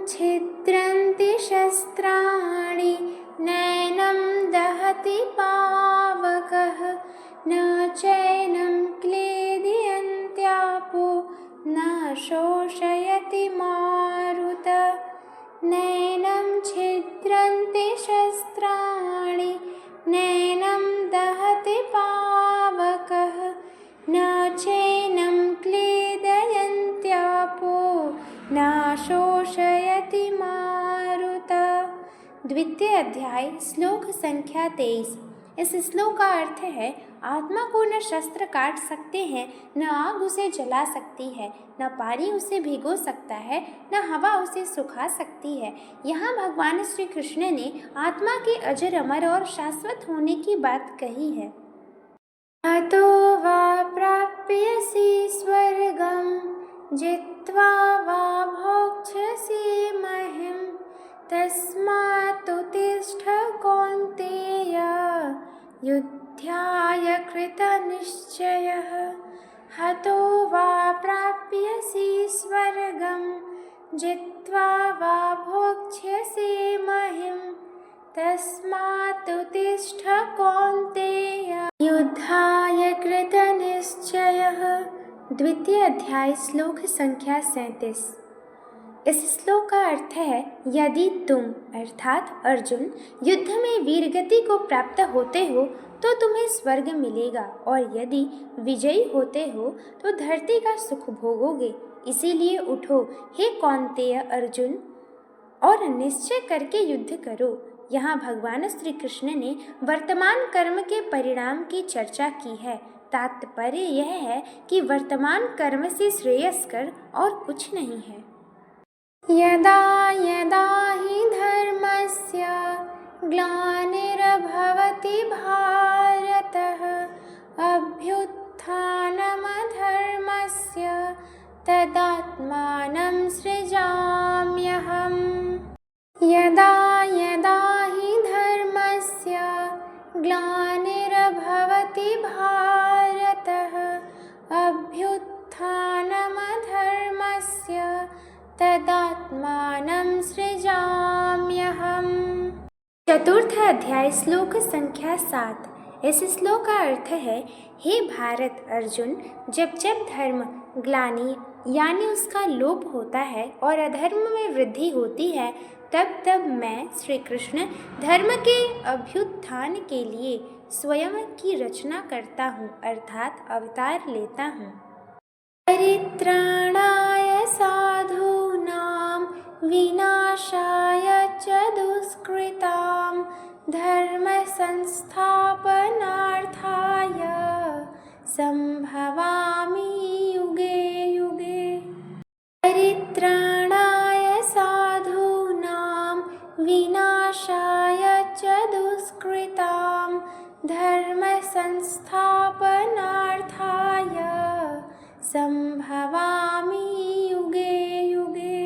छिद्रन्ति शस्त्राणि नैनं दहति पावकः न चैनं क्लेदयन्त्यापो न शोषयति मारुतः नैनं छिद्रन्ति शस्त्राणि नैनं दहति पावकः न चैनं क्लेदयन्त्यापो न शोषयति मारुतः। द्वितीय अध्याय श्लोक संख्या 23। इस श्लोक का अर्थ है, आत्मा को न शस्त्र काट सकते हैं, न आग उसे जला सकती है, न पानी उसे भिगो सकता है, न हवा उसे सुखा सकती है। यहाँ भगवान श्री कृष्ण ने आत्मा के अजर अमर और शाश्वत होने की बात कही है। अतो वा प्राप्यसि स्वर्गं जित्वा वा भोक्ष्यसि महीम् तस्मात् उत्तिष्ठ कौन्तेय युद्धाय कृतनिश्चयः। हतो वा प्राप्यसि स्वर्गं जित्वा वा भोक्ष्यसि महीम् तस्मात् उत्तिष्ठ कौन्तेय युद्धाय कृतनिश्चयः। द्वितीय अध्याय श्लोक संख्या 37। इस श्लोक का अर्थ है, यदि तुम अर्थात अर्जुन युद्ध में वीरगति को प्राप्त होते हो तो तुम्हें स्वर्ग मिलेगा, और यदि विजयी होते हो तो धरती का सुख भोगोगे। इसीलिए उठो हे कौन्तेय अर्जुन, और निश्चय करके युद्ध करो। यहाँ भगवान श्री कृष्ण ने वर्तमान कर्म के परिणाम की चर्चा की है। तात्पर्य यह है कि वर्तमान कर्म से श्रेयस्कर और कुछ नहीं है। यदा यदा हि धर्मस्य ग्लानिर्भवति भारतः अभ्युत्थानमधर्मस्य तदात्मानं सृजाम्यहम्। यदा यदा हि धर्मस्य ग्लानिर्भवति भारतः अभ्युत्थानमधर्मस्य तदात्मानं सृजाम्यहम्। चतुर्थ अध्याय श्लोक संख्या 7। इस श्लोक का अर्थ है, हे भारत अर्जुन, जब जब धर्म ग्लानि यानी उसका लोप होता है और अधर्म में वृद्धि होती है, तब तब मैं श्री कृष्ण धर्म के अभ्युत्थान के लिए स्वयं की रचना करता हूँ, अर्थात अवतार लेता हूँ। परित्राणाय साधूनां विनाशाय च दुष्कृतां धर्म संस्थापनार्थाय संभवामि युगे युगे। परित्राणाय साधूनां विनाशाय च दुष्कृतां धर्म संस्थापनार्थाय संभवामि युगे युगे।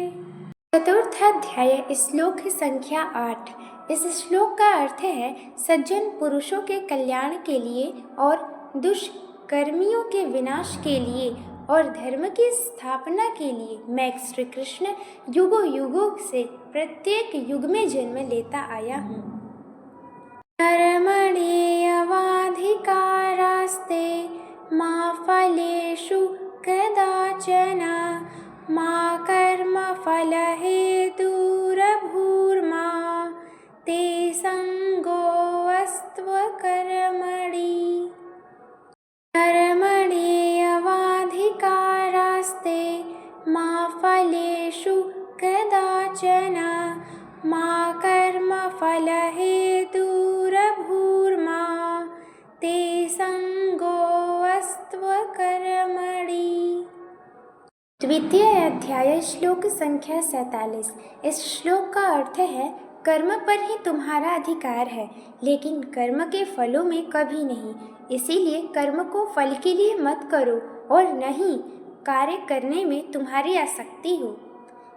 चतुर्थ अध्याय श्लोक संख्या 8। इस श्लोक का अर्थ है, सज्जन पुरुषों के कल्याण के लिए और दुष्कर्मियों के विनाश के लिए और धर्म की स्थापना के लिए मैं श्री कृष्ण युगों युगों से प्रत्येक युग में जन्म लेता आया हूँ। कर्मण्येवाधिकारास्ते मा फलेषु कदाचन मा कर्मफलहेतुर्भूर्मा ते संगोऽस्त्वकर्मणि। कर्मण्येवाधिकारास्ते मा फलेषु कदाचन मा कर्मफलहेतुर्भूर्मा ते संगोऽस्त्वकर्मणि। द्वितीय अध्याय श्लोक संख्या 47। इस श्लोक का अर्थ है, कर्म पर ही तुम्हारा अधिकार है, लेकिन कर्म के फलों में कभी नहीं। इसीलिए कर्म को फल के लिए मत करो और नहीं कार्य करने में तुम्हारी आसक्ति हो।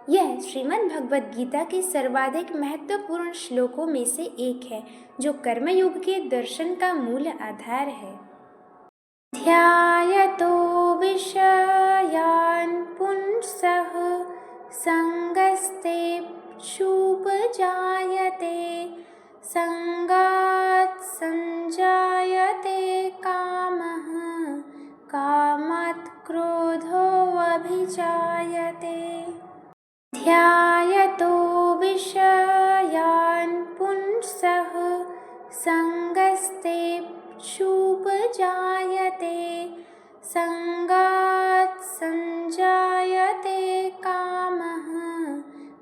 यह श्रीमद् भगवद गीता के सर्वाधिक महत्वपूर्ण श्लोकों में से एक है, जो कर्मयोग के दर्शन का मूल आधार है। ध्यायतो विषयान् पुंसः संगस्तेषु संगस्तेषुपजायते संगात् संजायते कामः कामात् क्रोधोऽभिजायते ध्यायतो विषयान् पुंसः संगस्तेषुपजायते संगात् संजायते कामः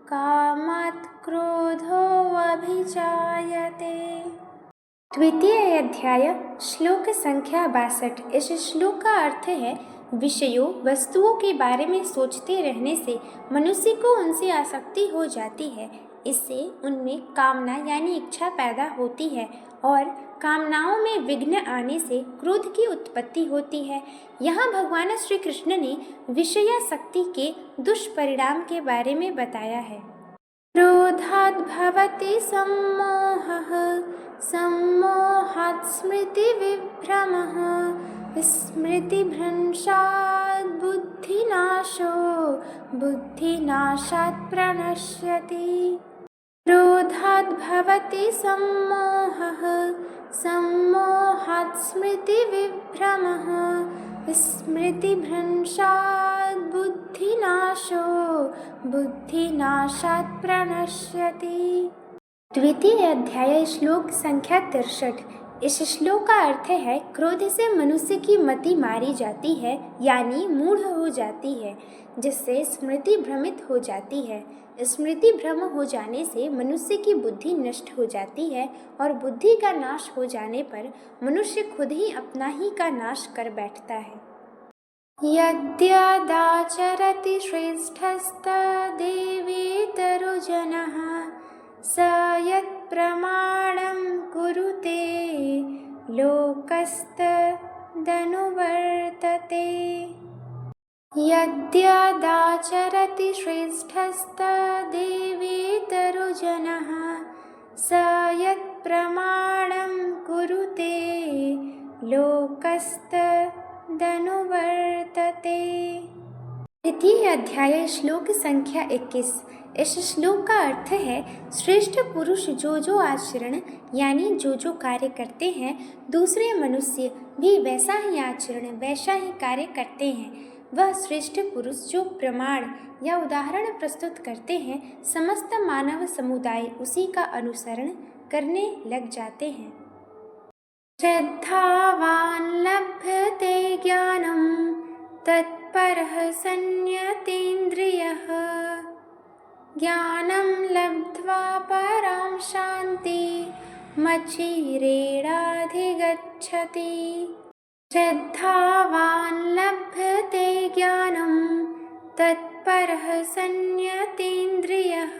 कामात् क्रोधोऽभिजायते। द्वितीय अध्याय श्लोक संख्या 62। इस श्लोक का अर्थ है विषयों वस्तुओं के बारे में सोचते रहने से मनुष्य को उनसे आसक्ति हो जाती है। इससे उनमें कामना यानी इच्छा पैदा होती है और कामनाओं में विघ्न आने से क्रोध की उत्पत्ति होती है। यहाँ भगवान श्री कृष्ण ने विषयासक्ति के दुष्परिणाम के बारे में बताया है। क्रोधात् भवति सम्मोहः सम्मोहात् स्मृतिविभ्रमः स्मृतिभ्रंशात् बुद्धिनाशो बुद्धिनाशात् प्रणश्यति। क्रोधात् भवति सम्मोहः सम्मोहात् स्मृतिविभ्रमः स्मृतिभ्रंशात् बुद्धिनाशो बुद्धिनाशात् प्रणश्यति। द्वितीय अध्याय श्लोक संख्या 63। इस श्लोक का अर्थ है क्रोध से मनुष्य की मति मारी जाती है यानी मूढ़ हो जाती है, जिससे स्मृति भ्रमित हो जाती है। स्मृति भ्रम हो जाने से मनुष्य की बुद्धि नष्ट हो जाती है और बुद्धि का नाश हो जाने पर मनुष्य खुद ही अपना ही का नाश कर बैठता है। यद्यदाचरति श्रेष्ठस्तदेवेतरो जनः स यत्प्रमाणं कुरुते लोकस्तदनुवर्तते। यद्यदाचरति श्रेष्ठस्तदेवेतरो जनः स यत्प्रमाणं कुरुते लोकस्तदनुवर्तते। तृतीय अध्याय श्लोक संख्या 21। इस श्लोक का अर्थ है श्रेष्ठ पुरुष जो आचरण यानी जो कार्य करते हैं दूसरे मनुष्य भी वैसा ही आचरण वैसा ही कार्य करते हैं। वह श्रेष्ठ पुरुष जो प्रमाण या उदाहरण प्रस्तुत करते हैं समस्त मानव समुदाय उसी का अनुसरण करने लग जाते हैं। श्रद्धावान् लभते ज्ञानं तत्परः संयतेन्द्रियः ज्ञानं लब्ध्वा परां शान्तिमचिरेणाधिगच्छति। श्रद्धावान् लभते ज्ञानं तत्परः संयतेन्द्रियः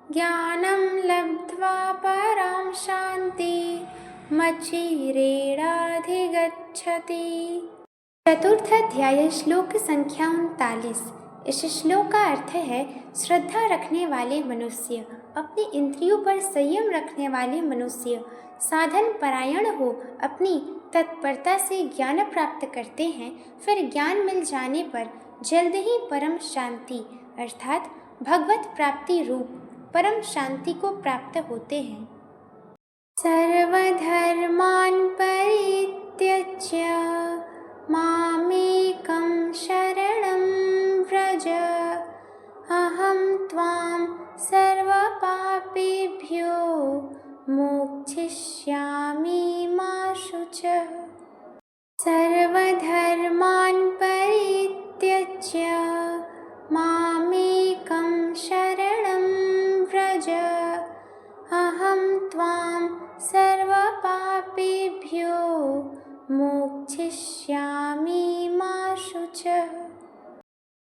ज्ञानं लब्ध्वा परां शान्तिमचिरेणाधिगच्छति। चतुर्थ अध्याय श्लोक संख्या 39। इस श्लोक का अर्थ है श्रद्धा रखने वाले मनुष्य अपनी इंद्रियों पर संयम रखने वाले मनुष्य साधन परायण हो अपनी तत्परता से ज्ञान प्राप्त करते हैं, फिर ज्ञान मिल जाने पर जल्द ही परम शांति अर्थात भगवत प्राप्ति रूप परम शांति को प्राप्त होते हैं। सर्वधर्मान् परित्यज्य मामेकं शरणं व्रज अहं त्वां सर्वपापेभ्यो मोक्षयिष्यामि मा शुचः। सर्वधर्मान् परित्यज्य मामेकं शरणं व्रज अहं त्वां सर्वपापेभ्यो मोक्षयिष्यामि मा शुचः।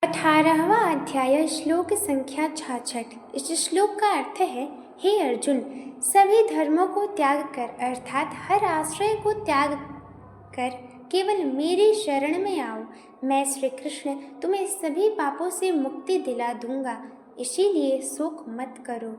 18वां अध्याय श्लोक संख्या 66। इस श्लोक का अर्थ है हे अर्जुन सभी धर्मों को त्याग कर अर्थात हर आश्रय को त्याग कर केवल मेरी शरण में आओ। मैं श्री कृष्ण तुम्हें सभी पापों से मुक्ति दिला दूंगा, इसीलिए शोक मत करो।